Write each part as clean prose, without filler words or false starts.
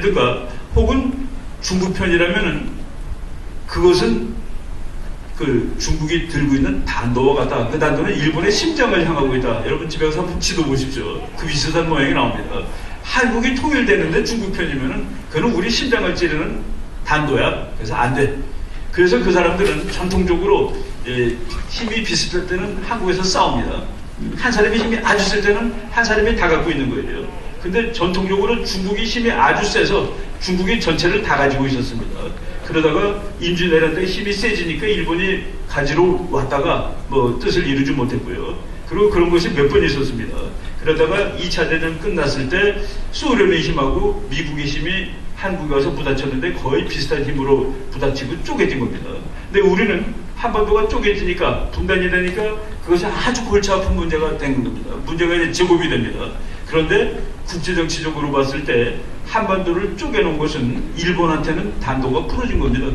편이든가 혹은 중국 편이라면은 그것은 그 중국이 들고 있는 단도와 같다. 그 단도는 일본의 심장을 향하고 있다. 여러분 집에 가서 한번 지도 보십시오. 그 비슷한 모양이 나옵니다. 한국이 통일되는데 중국 편이면은 그는 우리 심장을 찌르는 단도야. 그래서 안 돼. 그래서 그 사람들은 전통적으로 힘이 비슷할 때는 한국에서 싸웁니다. 한 사람이 힘이 아주 셀 때는 한 사람이 다 갖고 있는 거예요. 근데 전통적으로 중국이 힘이 아주 세서 중국이 전체를 다 가지고 있었습니다. 그러다가 임진 내란 때 힘이 세지니까 일본이 가지러 왔다가 뭐 뜻을 이루지 못했고요. 그리고 그런 것이 몇 번 있었습니다. 그러다가 2차 대전 끝났을 때 소련의 힘하고 미국의 힘이 한국에 와서 부딪혔는데 거의 비슷한 힘으로 부딪히고 쪼개진 겁니다. 근데 우리는 한반도가 쪼개지니까 분단이 되니까 그것이 아주 골치 아픈 문제가 된 겁니다. 문제가 이제 제곱이 됩니다. 그런데 국제정치적으로 봤을 때 한반도를 쪼개놓은 것은 일본한테는 단도가 풀어진 겁니다.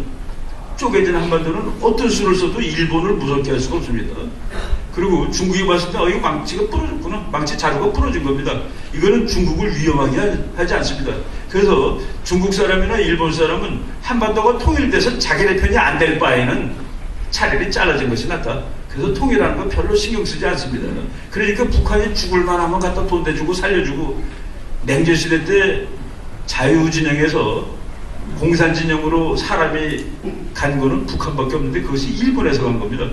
쪼개진 한반도는 어떤 수를 써도 일본을 무섭게 할 수가 없습니다. 그리고 중국이 봤을 때 이거 망치가 부러졌구나. 망치 자루가 부러진 겁니다. 이거는 중국을 위험하게 하지 않습니다. 그래서 중국 사람이나 일본 사람은 한반도가 통일돼서 자기네 편이 안 될 바에는 차라리 잘라진 것이 낫다. 그래서 통일하는 거 별로 신경 쓰지 않습니다. 그러니까 북한이 죽을 만하면 갖다 돈 대주고 살려주고 냉전시대 때 자유진영에서 공산진영으로 사람이 간 거는 북한밖에 없는데 그것이 일본에서 간 겁니다.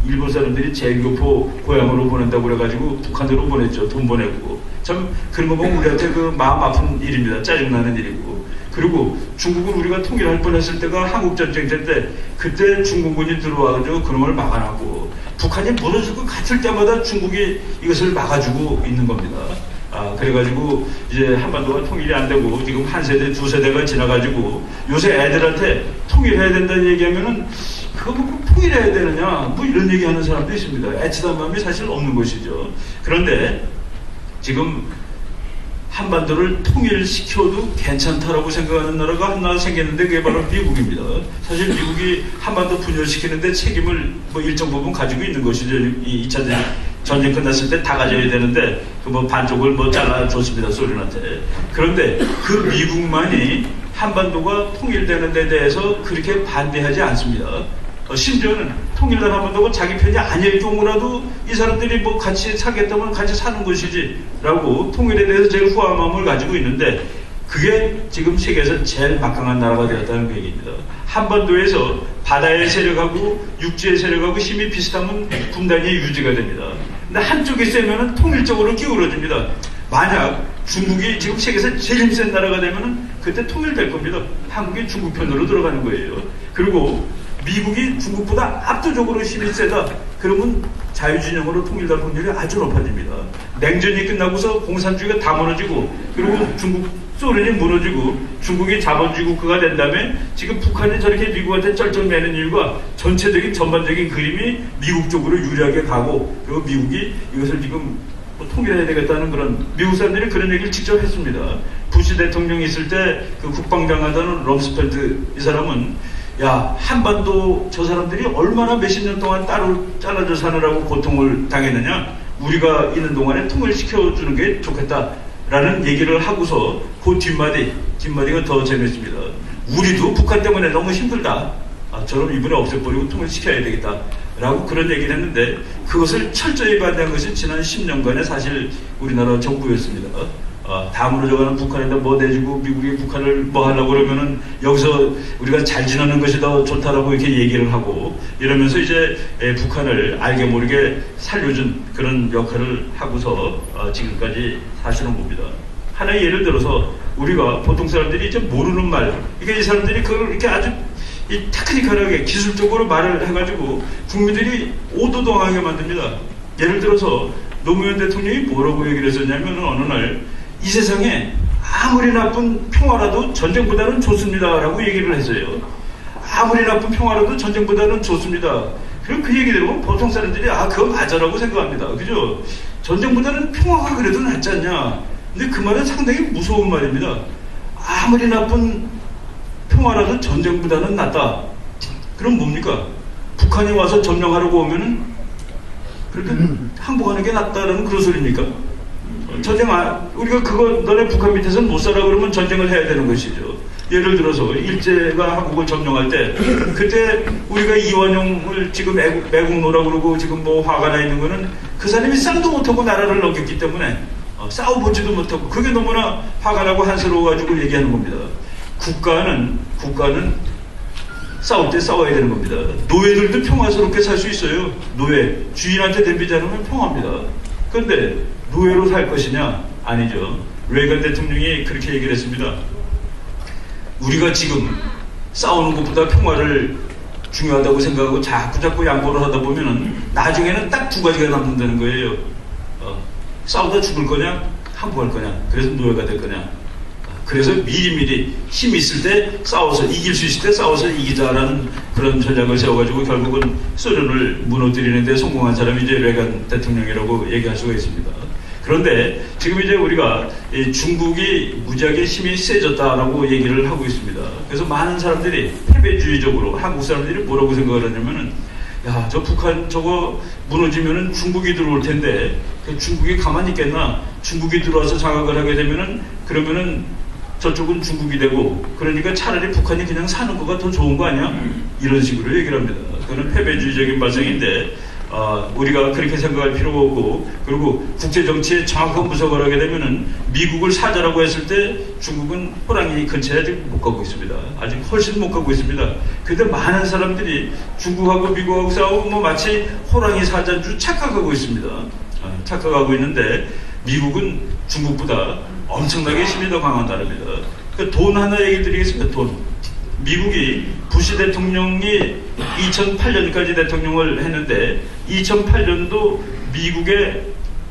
일본 사람들이 제일교포 고향으로 보낸다고 그래가지고 북한으로 보냈죠. 돈 보내고. 참 그런 거 보면 우리한테 그 마음 아픈 일입니다. 짜증나는 일이고. 그리고 중국은 우리가 통일할 뻔했을 때가 한국전쟁 때 그때 중공군이 들어와가지고 그놈을 막아놨고 북한이 무너질 것 같을 때마다 중국이 이것을 막아주고 있는 겁니다. 그래가지고 이제 한반도가 통일이 안 되고 지금 한 세대 두 세대가 지나가지고 요새 애들한테 통일해야 된다는 얘기하면은 그거 뭐 통일해야 되느냐 뭐 이런 얘기하는 사람도 있습니다. 애틋한 마음이 사실 없는 것이죠. 그런데 지금 한반도를 통일시켜도 괜찮다라고 생각하는 나라가 하나 생겼는데 그게 바로 미국입니다. 사실 미국이 한반도 분열시키는데 책임을 뭐 일정 부분 가지고 있는 것이죠. 이 2차 전쟁 끝났을 때 다 가져야 되는데 그 뭐 반쪽을 뭐 잘라줬습니다. 소련한테. 그런데 그 미국만이 한반도가 통일되는 데 대해서 그렇게 반대하지 않습니다. 심지어는 통일된 한반도가 자기 편이 아닐 경우라도 이 사람들이 뭐 같이 살겠다면 같이 사는 것이지 라고 통일에 대해서 제일 후한 마음을 가지고 있는데 그게 지금 세계에서 제일 막강한 나라가 되었다는 그 얘기입니다. 한반도에서 바다의 세력하고 육지의 세력하고 힘이 비슷하면 분단이 유지가 됩니다. 근데 한쪽이 세면은 통일적으로 기울어집니다. 만약 중국이 지금 세계에서 제일 힘센 나라가 되면은 그때 통일될 겁니다. 한국이 중국 편으로 들어가는 거예요. 그리고 미국이 중국보다 압도적으로 힘이 세다. 그러면 자유진영으로 통일될 확률이 아주 높아집니다. 냉전이 끝나고서 공산주의가 다 무너지고 그리고 소련이 무너지고 중국이 자본주의 국가가 된 다음에 지금 북한이 저렇게 미국한테 쩔쩔매는 이유가 전체적인 전반적인 그림이 미국 쪽으로 유리하게 가고 그리고 미국이 이것을 지금 뭐 통일해야 되겠다는 그런 미국 사람들이 그런 얘기를 직접 했습니다. 부시 대통령이 있을 때 그 국방장하던 럼스펠드 이 사람은 야 한반도 저 사람들이 얼마나 몇십 년 동안 따로 잘라져 사느라고 고통을 당했느냐 우리가 있는 동안에 통일시켜주는 게 좋겠다라는 얘기를 하고서 그 뒷마디가 더 재밌습니다. 우리도 북한 때문에 너무 힘들다. 저럼 이번에 없애버리고 통일시켜야 되겠다 라고 그런 얘기를 했는데 그것을 철저히 반대한 것이 지난 10년간의 사실 우리나라 정부였습니다. 다 무너져가는 북한에다 뭐 내주고 미국이 북한을 뭐 하려고 그러면은 여기서 우리가 잘 지내는 것이 더 좋다라고 이렇게 얘기를 하고 이러면서 이제 북한을 알게 모르게 살려준 그런 역할을 하고서 지금까지 사시는 겁니다. 하나의 예를 들어서 우리가 보통 사람들이 이제 모르는 말, 이게 이 사람들이 그걸 이렇게 아주 이 테크니컬하게 기술적으로 말을 해가지고 국민들이 오도동하게 만듭니다. 예를 들어서 노무현 대통령이 뭐라고 얘기를 했었냐면 어느 날 이 세상에 아무리 나쁜 평화라도 전쟁보다는 좋습니다라고 얘기를 했어요. 아무리 나쁜 평화라도 전쟁보다는 좋습니다. 그럼 그 얘기 들으면 보통 사람들이 그거 맞아라고 생각합니다. 그죠? 전쟁보다는 평화가 그래도 낫지 않냐. 근데 그 말은 상당히 무서운 말입니다. 아무리 나쁜 평화라도 전쟁보다는 낫다. 그럼 뭡니까? 북한이 와서 점령하려고 오면은 그렇게 항복하는 게 낫다라는 그런 소리입니까? 우리가 그거 너네 북한 밑에서는 못 살아 그러면 전쟁을 해야 되는 것이죠. 예를 들어서 일제가 한국을 점령할 때 그때 우리가 이완용을 지금 매국노라고 그러고 지금 뭐 화가 나 있는 거는 그 사람이 쌍도 못하고 나라를 넘겼기 때문에 싸워보지도 못하고 그게 너무나 화가 나고 한스러워가지고 얘기하는 겁니다. 국가는 싸울 때 싸워야 되는 겁니다. 노예들도 평화스럽게 살 수 있어요. 노예, 주인한테 덤비지 않으면 평화입니다. 그런데 노예로 살 것이냐? 아니죠. 레이건 대통령이 그렇게 얘기를 했습니다. 우리가 지금 싸우는 것보다 평화를 중요하다고 생각하고 자꾸 양보를 하다 보면은 나중에는 딱 두 가지가 남는다는 거예요. 싸우다 죽을 거냐, 항복할 거냐, 그래서 노예가 될 거냐. 그래서 미리미리 힘 있을 때 싸워서 이길 수 있을 때 싸워서 이기자라는 그런 전략을 세워가지고 결국은 소련을 무너뜨리는 데 성공한 사람이 이제 레이건 대통령이라고 얘기할 수가 있습니다. 그런데 지금 이제 우리가 중국이 무지하게 힘이 세졌다라고 얘기를 하고 있습니다. 그래서 많은 사람들이 패배주의적으로 한국 사람들이 뭐라고 생각을 하냐면은 야, 저 북한 저거 무너지면은 중국이 들어올 텐데 그 중국이 가만히 있겠나? 중국이 들어와서 장악을 하게 되면은 그러면은 저쪽은 중국이 되고 그러니까 차라리 북한이 그냥 사는 거가 더 좋은 거 아니야? 이런 식으로 얘기를 합니다. 그거는 패배주의적인 발상인데 우리가 그렇게 생각할 필요가 없고 그리고 국제정치에 정확한 분석을 하게 되면은 미국을 사자라고 했을 때 중국은 호랑이 근처에 아직 못 가고 있습니다. 아직 훨씬 못 가고 있습니다. 근데 많은 사람들이 중국하고 미국하고 싸우고 뭐 마치 호랑이 사자인 줄 착각하고 있습니다. 착각하고 있는데 미국은 중국보다 엄청나게 힘이 더 강한 나라입니다. 돈 하나 얘기 드리겠습니다. 돈. 미국이 부시 대통령이 2008년까지 대통령을 했는데 2008년도 미국의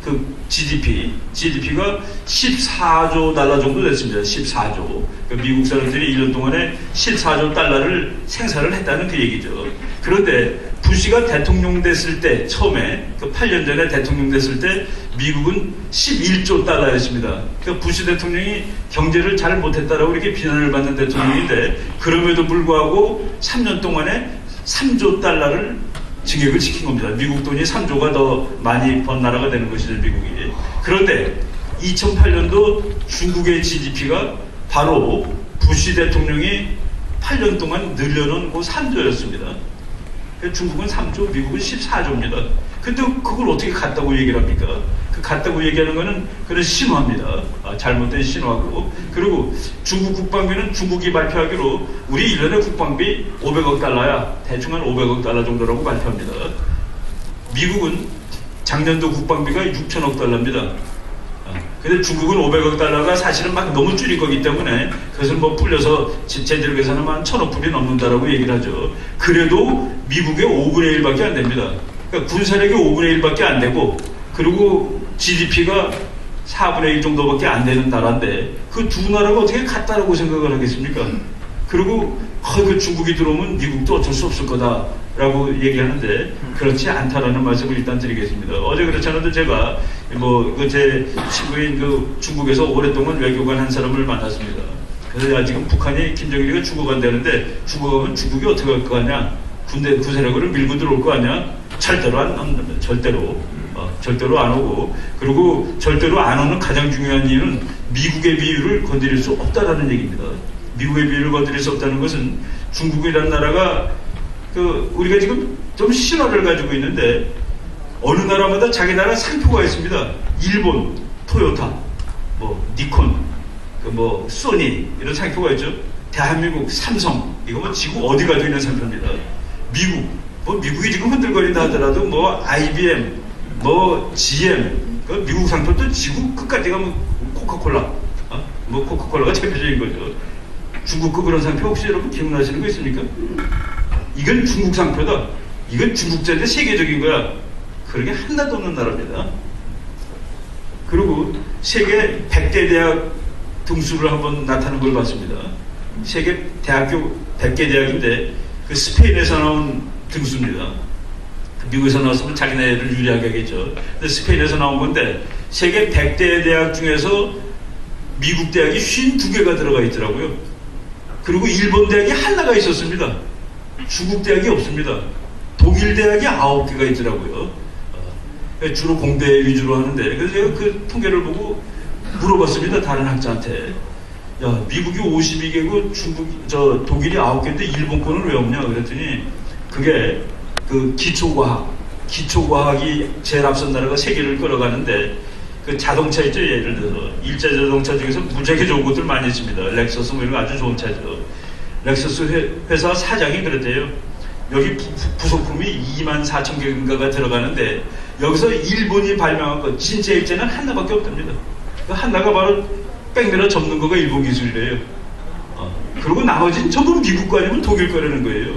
그 GDP가 14조 달러 정도 됐습니다. 14조. 그러니까 미국 사람들이 1년 동안에 14조 달러를 생산을 했다는 그 얘기죠. 그런데 부시가 대통령 됐을 때 처음에 그 8년 전에 대통령 됐을 때 미국은 11조 달러였습니다. 그러니까 부시 대통령이 경제를 잘 못했다라고 이렇게 비난을 받는 대통령인데 그럼에도 불구하고 3년 동안에 3조 달러를 증액을 시킨 겁니다. 미국 돈이 3조가 더 많이 번 나라가 되는 것이죠, 미국이. 그런데 2008년도 중국의 GDP가 바로 부시 대통령이 8년 동안 늘려놓은 그 3조였습니다. 중국은 3조, 미국은 14조입니다. 근데 그걸 어떻게 같다고 얘기를 합니까? 그 같다고 얘기하는 거는 그런 신화입니다. 잘못된 신화고. 그리고 중국 국방비는 중국이 발표하기로 우리 1년에 국방비 500억 달러야. 대충 한 500억 달러 정도라고 발표합니다. 미국은 작년도 국방비가 6천억 달러입니다. 근데 중국은 500억 달러가 사실은 막 너무 줄인 거기 때문에 그것을 뭐 불려서 제대로 계산하면 한 1000억 불이 넘는다라고 얘기를 하죠. 그래도 미국의 5분의 1밖에 안 됩니다. 그러니까 군사력이 5분의 1밖에 안 되고 그리고 GDP가 4분의 1 정도밖에 안 되는 나라인데 그 두 나라가 어떻게 같다라고 생각을 하겠습니까? 그리고 그 중국이 들어오면 미국도 어쩔 수 없을 거다라고 얘기하는데 그렇지 않다라는 말씀을 일단 드리겠습니다. 어제 그렇지 않아도 제가 제 친구인 그 중국에서 오랫동안 외교관 한 사람을 만났습니다. 그래서 지금 북한이 김정일이가 죽어간다는데 죽어가면 중국이 어떻게 할 거 아니야? 구세력으로 밀고 들어올 거 아니야? 절대로 안 옵니다. 절대로 안 오고 그리고 절대로 안 오는 가장 중요한 이유는 미국의 비율을 건드릴 수 없다라는 얘기입니다. 미국의 비율을 건드릴 수 없다는 것은 중국이라는 나라가 우리가 지금 좀 신화를 가지고 있는데 어느 나라마다 자기 나라 상표가 있습니다. 일본 토요타, 니콘, 소니 이런 상표가 있죠. 대한민국 삼성 이거 지구 어디 가도 있는 상표입니다. 미국이 지금 흔들거린다 하더라도 IBM, GM 미국 상표도 지구 끝까지 가면 코카콜라, 코카콜라가 대표적인 거죠. 중국 그런 상표 혹시 여러분 기억나시는 거 있습니까? 이건 중국 상표다. 이건 중국제인데 세계적인 거야. 그러게 하나도 없는 나라입니다. 그리고 세계 100대 대학 등수를 한번 나타낸 걸 봤습니다. 세계 대학교 100개 대학인데 그 스페인에서 나온 등수입니다. 미국에서 나왔으면 자기네를 유리하게 하겠죠. 근데 스페인에서 나온 건데 세계 100대 대학 중에서 미국 대학이 52개가 들어가 있더라고요. 그리고 일본 대학이 하나가 있었습니다. 중국 대학이 없습니다. 독일 대학이 9개가 있더라고요. 주로 공대 위주로 하는데, 그래서 제가 그 통계를 보고 물어봤습니다. 다른 학자한테. 야, 미국이 52개고 독일이 9개인데 일본 거는 왜 없냐 그랬더니, 그게 그 기초과학이 제일 앞선 나라가 세계를 끌어가는데, 그 자동차 있죠. 예를 들어서 일제 자동차 중에서 무지하게 좋은 것들 많이 있습니다. 렉서스 뭐 이런 거 아주 좋은 차죠. 렉서스 회사 사장이 그랬대요. 여기 부속품이 24,000개인가가 들어가는데 여기서 일본이 발명한 거 진짜 일제는 하나밖에 없답니다. 그 하나가 바로 백내라 접는 거가 일본 기술이래요. 그리고 나머지는 전부 미국 거 아니면 독일 거라는 거예요.